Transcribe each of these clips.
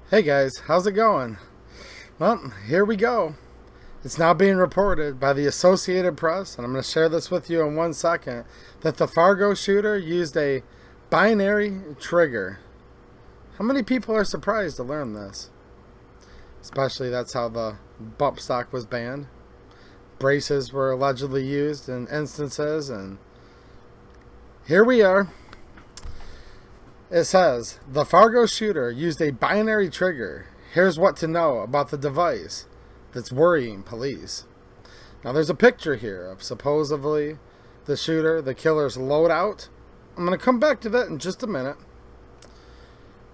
Hey guys, how's it going? Well, here we go. It's now being reported by the Associated Press, and I'm going to share this with you in 1 second, that the Fargo shooter used a binary trigger. How many people are surprised to learn this? Especially that's how the bump stock was banned. Braces were allegedly used in instances, and here we are. It says, the Fargo shooter used a binary trigger. Here's what to know about the device that's worrying police. Now there's a picture here of supposedly the shooter, the killer's loadout. I'm going to come back to that in just a minute.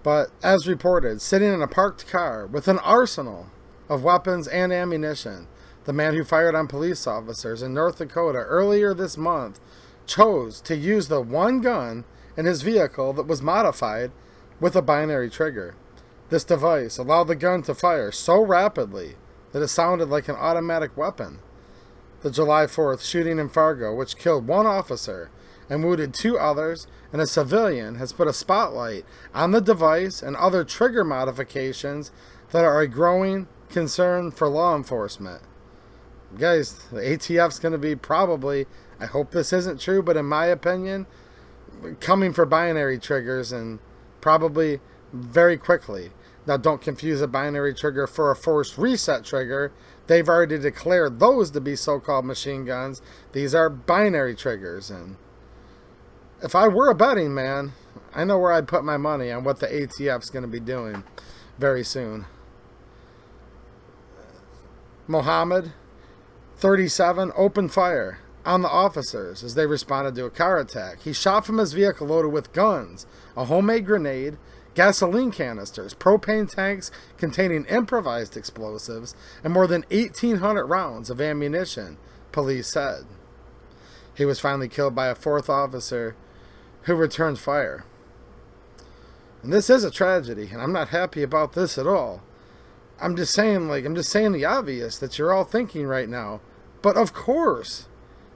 But as reported, sitting in a parked car with an arsenal of weapons and ammunition, the man who fired on police officers in North Dakota earlier this month chose to use the one gun in his vehicle that was modified with a binary trigger. This device allowed the gun to fire so rapidly that it sounded like an automatic weapon. The July 4th shooting in Fargo, which killed one officer and wounded two others and a civilian, has put a spotlight on the device and other trigger modifications that are a growing concern for law enforcement. Guys, the ATF's going to be probably, I hope this isn't true, but in my opinion, coming for binary triggers, and probably very quickly. Now don't confuse a binary trigger for a forced reset trigger. They've already declared those to be so-called machine guns. These are binary triggers, and if I were a betting man, I know where I'd put my money on what the ATF's going to be doing very soon. Mohammed, 37, opened fire on the officers as they responded to a car attack. He shot from his vehicle loaded with guns, a homemade grenade, gasoline canisters, propane tanks containing improvised explosives, and more than 1,800 rounds of ammunition, police said. He was finally killed by a fourth officer who returned fire. And this is a tragedy, and I'm not happy about this at all. I'm just saying the obvious that you're all thinking right now. But of course,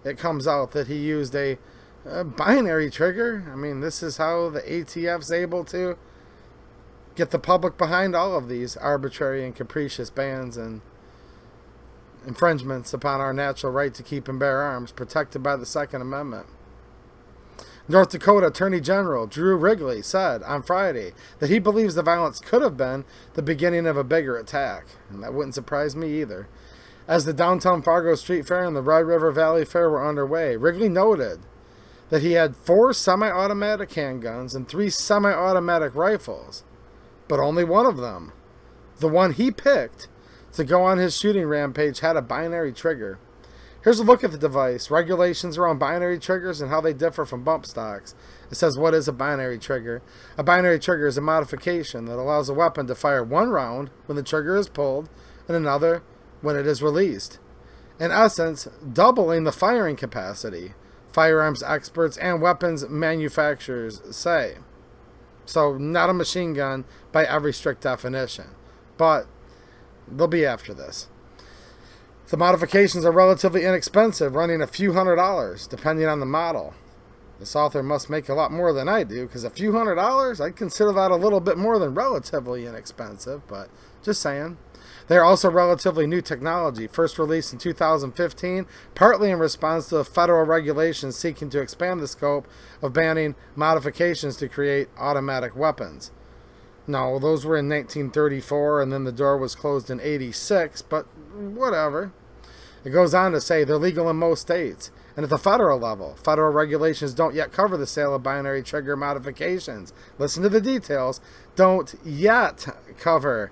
it comes out that he used a binary trigger. I mean, this is how the ATF's able to get the public behind all of these arbitrary and capricious bans and infringements upon our natural right to keep and bear arms, protected by the Second Amendment. North Dakota Attorney General Drew Wrigley said on Friday that he believes the violence could have been the beginning of a bigger attack, and that wouldn't surprise me either. As the downtown Fargo Street Fair and the Red River Valley Fair were underway, Wrigley noted that he had 4 semi-automatic handguns and 3 semi-automatic rifles, but only one of them, the one he picked to go on his shooting rampage, had a binary trigger. Here's a look at the device, regulations around binary triggers and how they differ from bump stocks. It says, what is a binary trigger? A binary trigger is a modification that allows a weapon to fire one round when the trigger is pulled and another when it is released. In essence, doubling the firing capacity, firearms experts and weapons manufacturers say. So, not a machine gun by every strict definition, but they'll be after this. The modifications are relatively inexpensive, running a few $100s, depending on the model. This author must make a lot more than I do, because a few $100s, I'd consider that a little bit more than relatively inexpensive, but just saying. They are also relatively new technology, first released in 2015, partly in response to federal regulations seeking to expand the scope of banning modifications to create automatic weapons. No, those were in 1934, and then the door was closed in 86, but whatever. It goes on to say they're legal in most states. And at the federal level, federal regulations don't yet cover the sale of binary trigger modifications. Listen to the details. Don't yet cover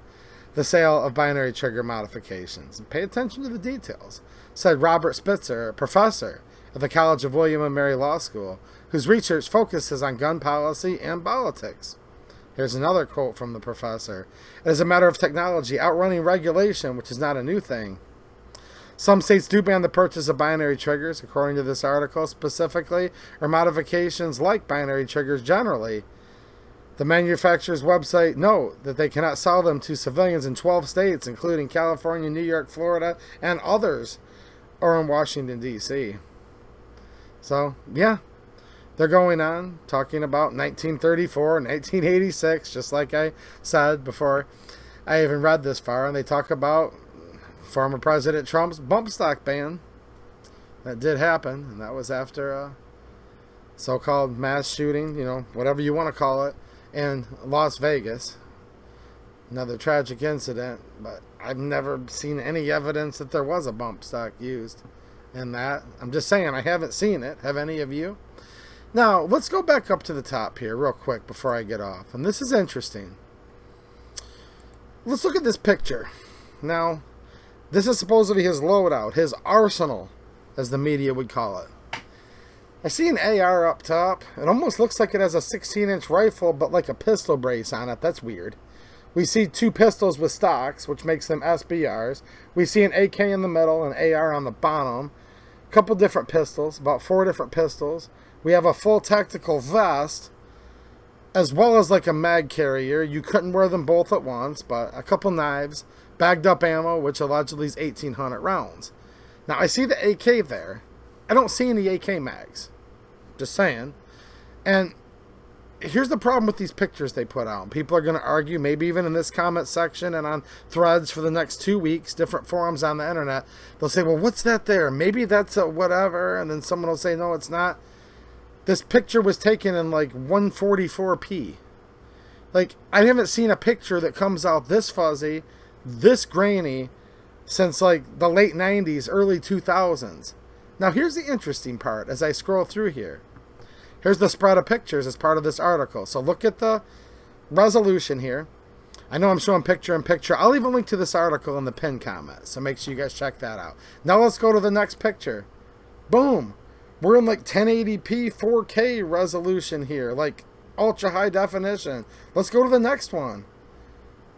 the sale of binary trigger modifications. And pay attention to the details, said Robert Spitzer, a professor at the College of William and Mary Law School, whose research focuses on gun policy and politics. Here's another quote from the professor. It is a matter of technology outrunning regulation, which is not a new thing. Some states do ban the purchase of binary triggers, according to this article specifically, or modifications like binary triggers generally. The manufacturer's website note that they cannot sell them to civilians in 12 states, including California, New York, Florida, and others, or in Washington, D.C. So, yeah, They're going on talking about 1934, 1986, just like I said before I even read this far, and they talk about former President Trump's bump stock ban. That did happen, and that was after a so-called mass shooting, you know, whatever you want to call it, in Las Vegas. Another tragic incident, but I've never seen any evidence that there was a bump stock used in that. I'm just saying, I haven't seen it. Have any of you? Now, let's go back up to the top here real quick before I get off. And this is interesting. Let's look at this picture. Now, this is supposedly his loadout, his arsenal, as the media would call it. I see an AR up top. It almost looks like it has a 16-inch rifle, but like a pistol brace on it. That's weird. We see two pistols with stocks, which makes them SBRs. We see an AK in the middle, an AR on the bottom. A couple different pistols, about 4 different pistols. We have a full tactical vest, as well as like a mag carrier. You couldn't wear them both at once, but a couple knives, bagged up ammo, which allegedly is 1,800 rounds. Now, I see the AK there. I don't see any AK mags. Just saying. And here's the problem with these pictures they put out. People are going to argue, maybe even in this comment section and on threads for the next 2 weeks, different forums on the internet. They'll say, well, what's that there? Maybe that's a whatever. And then someone will say, no, it's not. This picture was taken in like 144p. Like, I haven't seen a picture that comes out this fuzzy, this grainy, since like the late 90s, early 2000s. Now, here's the interesting part as I scroll through here. Here's the spread of pictures as part of this article. So look at the resolution here. I know I'm showing picture in picture. I'll leave a link to this article in the pinned comment, so make sure you guys check that out. Now let's go to the next picture. Boom. We're in like 1080p 4K resolution here, like ultra high definition. Let's go to the next one.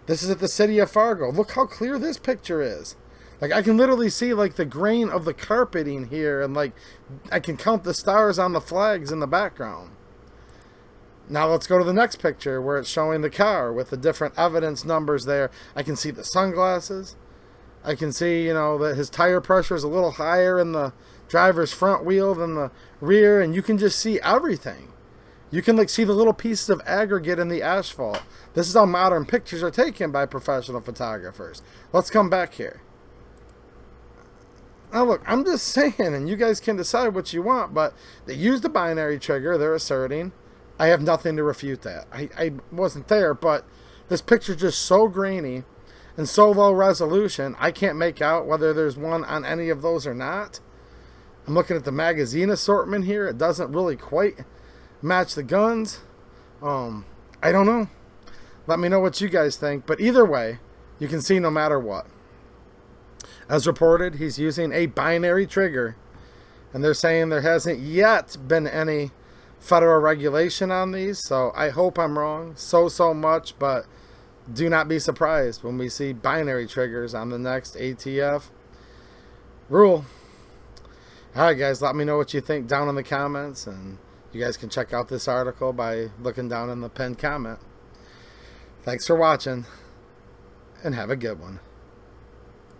This is at the city of Fargo. Look how clear this picture is. Like, I can literally see like the grain of the carpeting here, and like I can count the stars on the flags in the background. Now let's go to the next picture where it's showing the car with the different evidence numbers there. I can see the sunglasses. I can see, you know, that his tire pressure is a little higher in the driver's front wheel than the rear, and you can just see everything. You can like see the little pieces of aggregate in the asphalt. This is how modern pictures are taken by professional photographers. Let's come back here. Now look, I'm just saying, and you guys can decide what you want, but they used a binary trigger, they're asserting. I have nothing to refute that. I wasn't there, but this picture's just so grainy and so low resolution, I can't make out whether there's one on any of those or not. I'm looking at the magazine assortment here. It doesn't really quite match the guns. I don't know. Let me know what you guys think. But either way, you can see no matter what. As reported, he's using a binary trigger. And they're saying there hasn't yet been any federal regulation on these. So I hope I'm wrong so much. But do not be surprised when we see binary triggers on the next ATF rule. Alright guys, let me know what you think down in the comments. And you guys can check out this article by looking down in the pinned comment. Thanks for watching. And have a good one.